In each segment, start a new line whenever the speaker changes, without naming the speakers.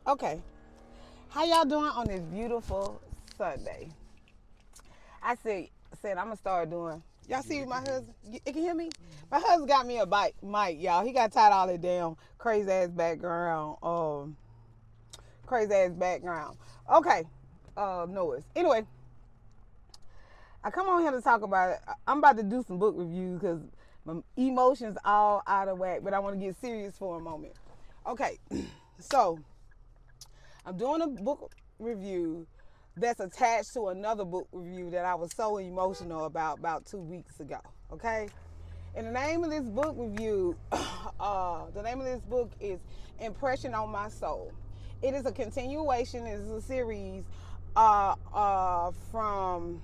Okay, how y'all doing on this beautiful Sunday? I said I'm gonna start doing. Y'all see my husband? You can hear me? My husband got me a bike, mic, y'all. He got tired of all that damn crazy ass background. Crazy ass background. Okay, noise. Anyway, I come on here to talk about it. I'm about to do some book reviews because my emotions all out of whack, but I want to get serious for a moment. Okay, so I'm doing a book review that's attached to another book review that I was so emotional about 2 weeks ago. Okay, and the name of this book review, the name of this book is Impression on My Soul. It is a continuation. It is a series from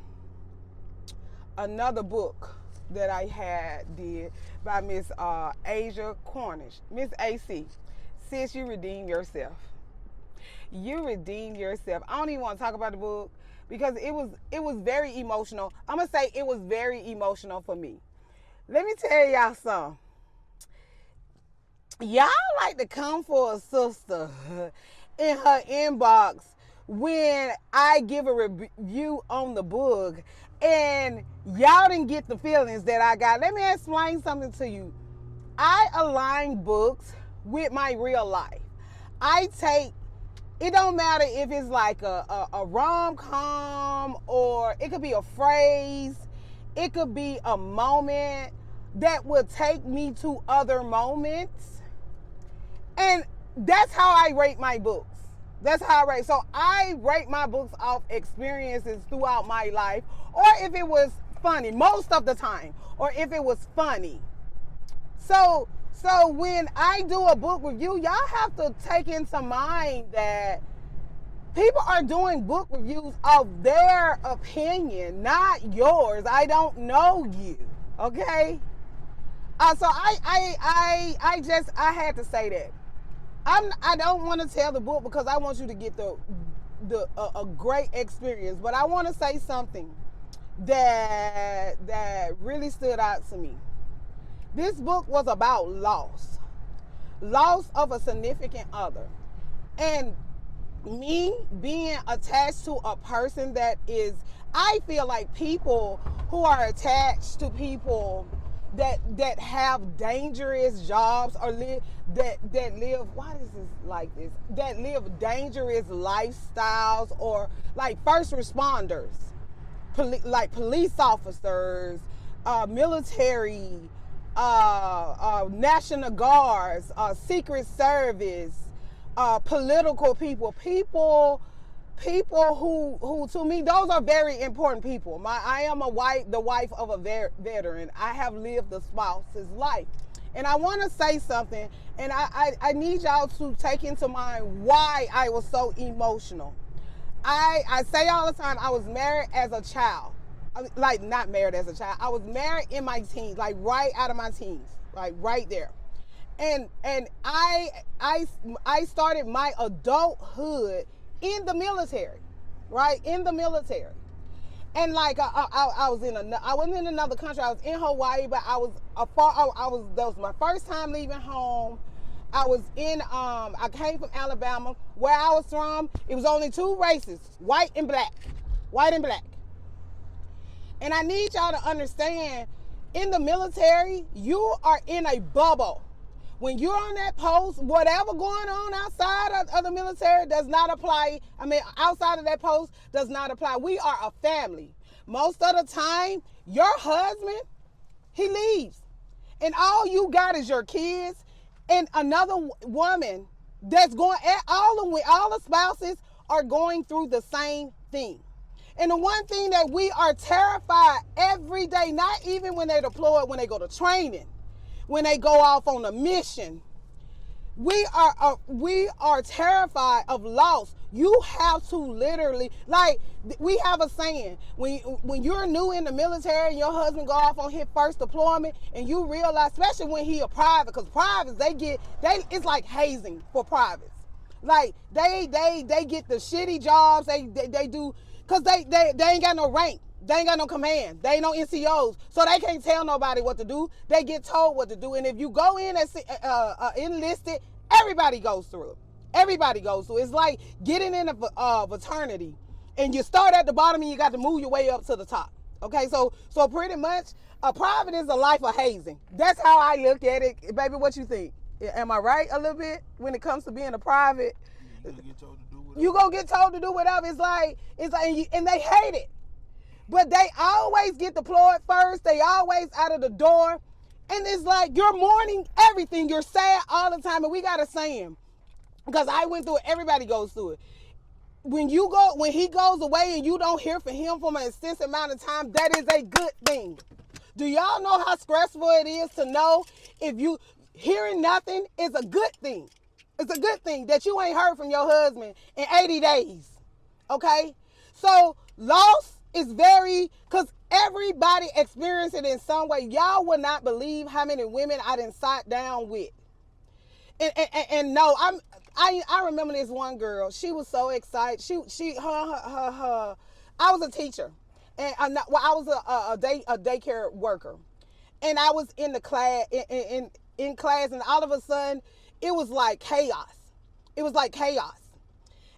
another book that I had did by Miss Aja Cornish. Miss AC, sis, you redeem yourself. You redeem yourself. I don't even want to talk about the book because it was very emotional. I'm gonna say it was very emotional for me. Let me tell y'all something. Y'all like to come for a sister in her inbox when I give a review on the book and y'all didn't get the feelings that I got. Let me explain something to you. I align books with my real life. It don't matter if it's like a rom-com or it could be a phrase, it could be a moment that will take me to other moments. And that's how I rate my books. That's how I rate. So I rate my books off experiences throughout my life, or if it was funny, most of the time, or if it was funny. So when I do a book review, y'all have to take into mind that people are doing book reviews of their opinion, not yours. I don't know you, okay? So I had to say that. I don't want to tell the book because I want you to get a great experience, but I want to say something that really stood out to me. This book was about loss of a significant other, and me being attached to a person that is, I feel like people who are attached to people that have dangerous jobs or that live, why is this like this, that live dangerous lifestyles, or like first responders, like police officers, military, National Guards, Secret Service, political people who to me, those are very important people. I am the wife of a veteran. I have lived the spouse's life. And I want to say something, and I need y'all to take into mind why I was so emotional. I say all the time, I was married as a child. Like, not married as a child. I was married in my teens, like right out of my teens, like right there. And I started my adulthood in the military, right? In the military. And like I wasn't in another country. I was in Hawaii, but that was my first time leaving home. I was I came from Alabama. Where I was from, it was only two races, white and black. White and black. And I need y'all to understand, in the military, you are in a bubble. When you're on that post, whatever going on outside of the military does not apply. I mean, outside of that post does not apply. We are a family. Most of the time, your husband, he leaves. And all you got is your kids and another woman that's going, all the spouses are going through the same thing. And the one thing that we are terrified every day, not even when they're deployed, when they go to training, when they go off on a mission, we are terrified of loss. You have to literally, like, we have a saying, when you're new in the military and your husband go off on his first deployment, and you realize, especially when he a private, because privates, it's like hazing for privates. Like, they get the shitty jobs, they do, because they ain't got no rank. They ain't got no command. They ain't no NCOs. So they can't tell nobody what to do. They get told what to do. And if you go in as enlisted, everybody goes through it. Everybody goes through it. It's like getting in a fraternity, and you start at the bottom and you got to move your way up to the top. Okay, so pretty much a private is a life of hazing. That's how I look at it, baby. What you think? Am I right a little bit when it comes to being a private? You gonna get told to do whatever. It's like and they hate it, but they always get deployed first. They always out of the door, and it's like you're mourning everything. You're sad all the time, and we got a saying because I went through it. Everybody goes through it. When he goes away and you don't hear from him for an extensive amount of time, that is a good thing. Do y'all know how stressful it is to know if you hearing nothing is a good thing? It's a good thing that you ain't heard from your husband in 80 days. Okay? So loss is because everybody experiences it in some way. Y'all would not believe how many women I done sat down with. And no, I remember this one girl. She was so excited. I was a teacher, and I was a daycare worker, and I was in the class in class, and all of a sudden it was like chaos. It was like chaos.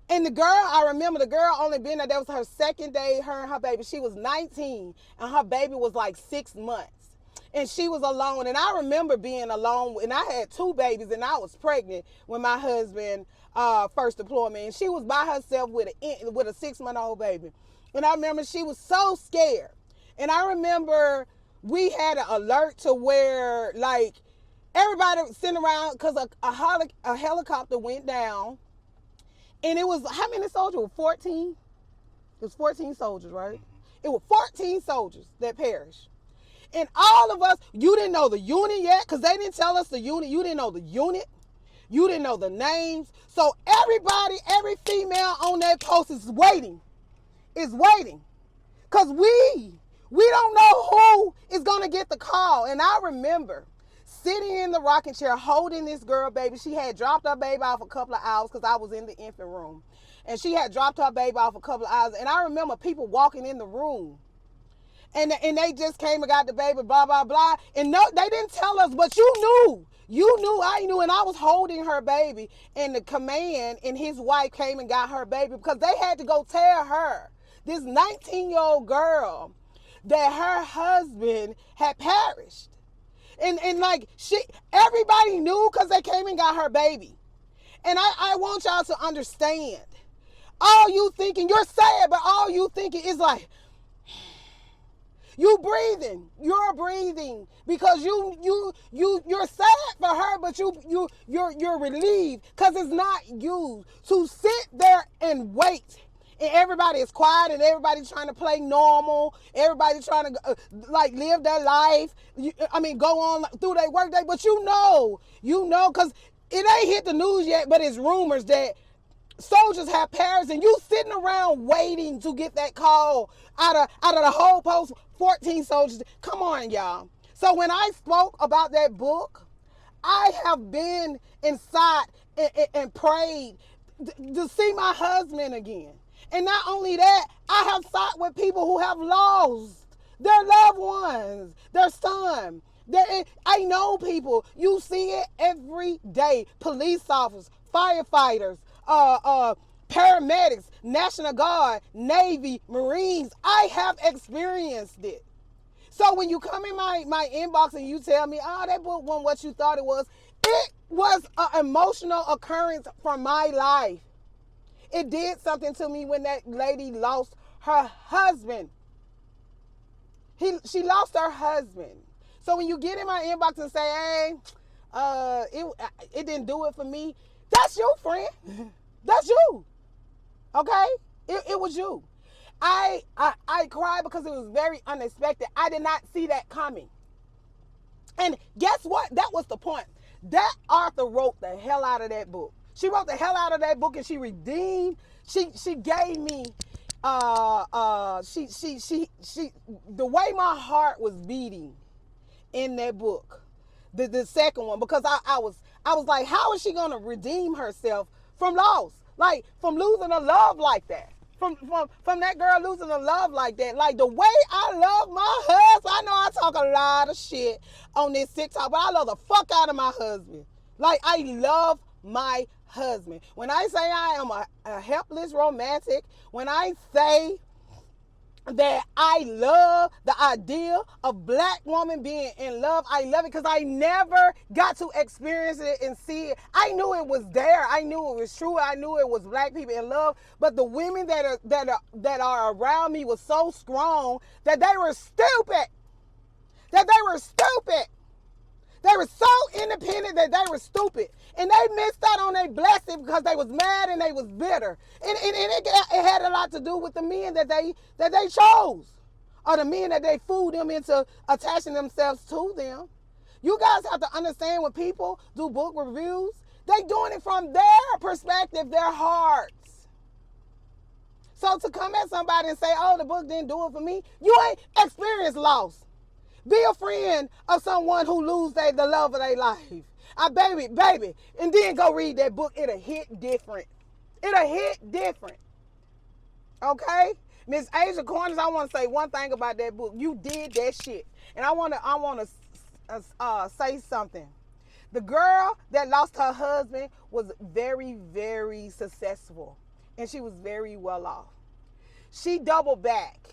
And I remember the girl only been there. That was her second day. Her and her baby. She was 19, and her baby was like 6 months. And she was alone. And I remember being alone. And I had 2 babies. And I was pregnant when my husband first deployed me. And she was by herself with a 6-month-old baby. And I remember she was so scared. And I remember we had an alert to where, like, everybody was sitting around because a helicopter went down. And it was, how many soldiers? It was 14? It was 14 soldiers, right? It was 14 soldiers that perished. And all of us, you didn't know the unit yet because they didn't tell us the unit. You didn't know the unit. You didn't know the names. So everybody, every female on that post is waiting. Because we don't know who is going to get the call. And I remember sitting in the rocking chair holding this girl baby. She had dropped her baby off a couple of hours because I was in the infant room. And she had dropped her baby off a couple of hours. And I remember people walking in the room. And they just came and got the baby, blah, blah, blah. And no, they didn't tell us, but you knew. You knew, I knew, and I was holding her baby. And the command and his wife came and got her baby because they had to go tell her, this 19-year-old girl, that her husband had perished. And like, everybody knew because they came and got her baby. And I want y'all to understand. All you thinking, you're sad, but all you thinking is like, you're breathing because you're sad for her, but you're relieved because it's not you to sit there and wait. And everybody is quiet and everybody's trying to play normal. Everybody's trying to live their life. Go on through their work day. But you know, because it ain't hit the news yet, but it's rumors that soldiers have perished, and you sitting around waiting to get that call out of the whole post. 14 soldiers. Come on, y'all. So when I spoke about that book, I have been inside and prayed to see my husband again. And not only that, I have sat with people who have lost their loved ones, their son. I know people. You see it every day. Police officers, firefighters, paramedics, National Guard, Navy, Marines. I have experienced it. So when you come in my inbox and you tell me, oh, that book wasn't what you thought it was an emotional occurrence from my life. It did something to me when that lady lost her husband. She lost her husband. So when you get in my inbox and say, hey, it didn't do it for me, that's you, friend. That's you. Okay? It was you. I cried because it was very unexpected. I did not see that coming. And guess what? That was the point. That author wrote the hell out of that book. She wrote the hell out of that book, and she redeemed. She gave me the way my heart was beating in that book. The second one, because I was like, how is she gonna redeem herself from loss? Like, from losing a love like that. From that girl losing a love like that. Like, the way I love my husband. I know I talk a lot of shit on this TikTok, but I love the fuck out of my husband. Like, I love my husband. When I say I am a helpless romantic, when I say that I love the idea of black woman being in love. I love it because I never got to experience it and see it. I knew it was there. I knew it was true. I knew it was black people in love. But the women that are around me was so strong that they were stupid. That they were stupid. They were so independent that they were stupid. And they missed out on their blessing because they was mad and they was bitter. And it had a lot to do with the men that they chose. Or the men that they fooled them into attaching themselves to them. You guys have to understand when people do book reviews, they doing it from their perspective, their hearts. So to come at somebody and say, oh, the book didn't do it for me, you ain't experienced loss. Be a friend of someone who lose the love of their life. Baby. And then go read that book. It'll hit different. It'll hit different. Okay? Miss Aja Cornish, I want to say one thing about that book. You did that shit. And I want to say something. The girl that lost her husband was very, very successful. And she was very well off. She doubled back.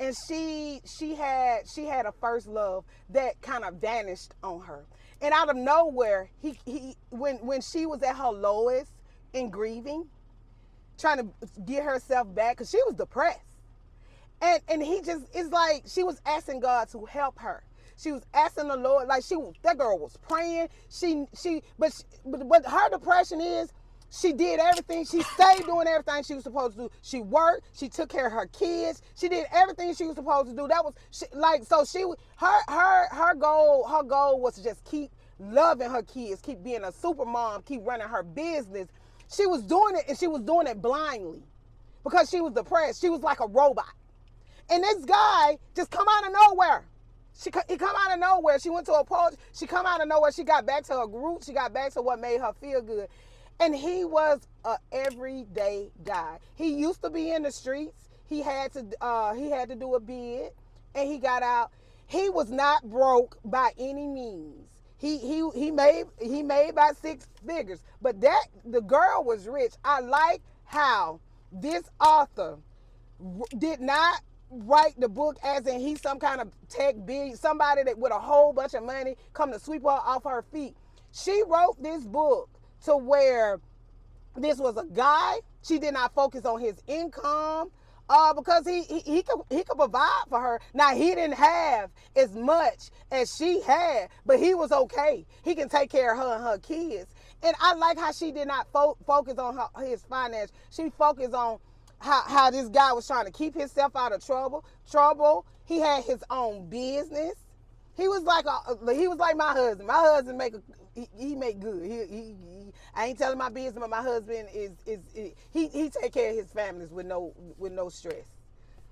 And she had a first love that kind of vanished on her. And out of nowhere, when she was at her lowest in grieving, trying to get herself back, because she was depressed. And he just, it's like she was asking God to help her. She was asking the Lord, like that girl was praying. But her depression is, she did everything. She stayed doing everything she was supposed to do. She worked. She took care of her kids. She did everything she was supposed to do. That was her goal. Her goal was to just keep loving her kids, keep being a super mom, keep running her business. She was doing it, and she was doing it blindly because she was depressed. She was like a robot. And this guy just come out of nowhere. He come out of nowhere. She went to a post. She come out of nowhere. She got back to her roots. She got back to what made her feel good. And he was an everyday guy. He used to be in the streets. He had to do a bid, and he got out. He was not broke by any means. He made about 6 figures, but the girl was rich. I like how this author did not write the book as in he's some kind of tech big, somebody that with a whole bunch of money come to sweep her off her feet. She wrote this book to where this was a guy. She did not focus on his income because he could provide for her. Now, he didn't have as much as she had, but he was okay. He can take care of her and her kids. And I like how she did not focus on his finance. She focused on how this guy was trying to keep himself out of trouble. He had his own business. He was like my husband. My husband he make good. I ain't telling my business, but my husband he take care of his families with no stress.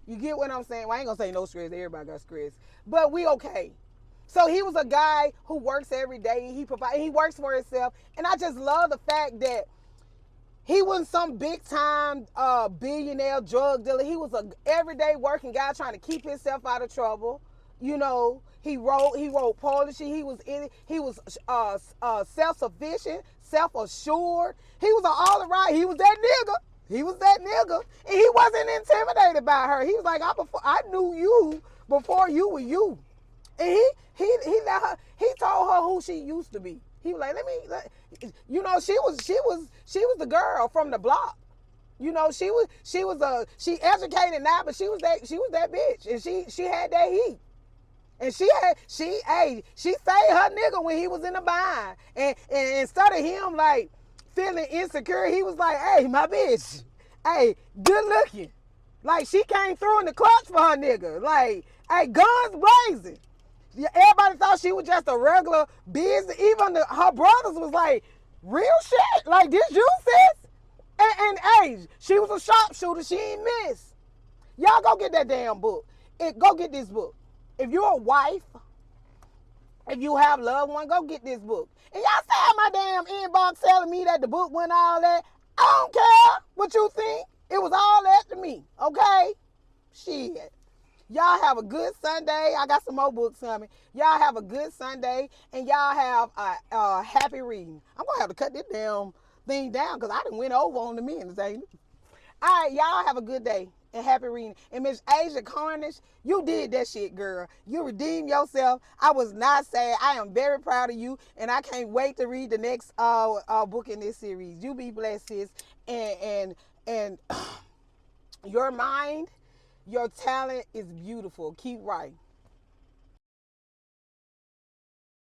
You get what I'm saying? Well, I ain't gonna say no stress. Everybody got stress, but we okay. So he was a guy who works every day. He works for himself, and I just love the fact that he wasn't some big time billionaire drug dealer. He was a everyday working guy trying to keep himself out of trouble. You know, he wrote poetry. He was self-sufficient, self-assured. He was all around. He was that nigga. And he wasn't intimidated by her. He was like, I knew you before you were you. And he told her who she used to be. He was like, she was the girl from the block. You know, she educated now, but she was that bitch, and she had that heat. And she saved her nigga when he was in a bind. And instead of him like feeling insecure, he was like, hey, my bitch, hey, good looking. Like, she came through in the clutch for her nigga. Like, hey, guns blazing. Everybody thought she was just a regular business. Even her brothers was like, real shit? Like, this you, sis? And hey, she was a sharpshooter. She ain't miss. Y'all go get that damn book. Go get this book. If you're a wife, if you have loved one, go get this book. And y'all say my damn inbox telling me that the book went all that. I don't care what you think. It was all that to me. Okay? Shit. Y'all have a good Sunday. I got some more books coming. Y'all have a good Sunday, and y'all have a happy reading. I'm going to have to cut this damn thing down because I done went over on the minutes, ain't it? All right, y'all have a good day and happy reading. And Miss Aja Cornish, you did that shit, girl. You redeemed yourself. I was not sad. I am very proud of you, and I can't wait to read the next book in this series. You be blessed, sis, and your mind, your talent is beautiful. Keep writing.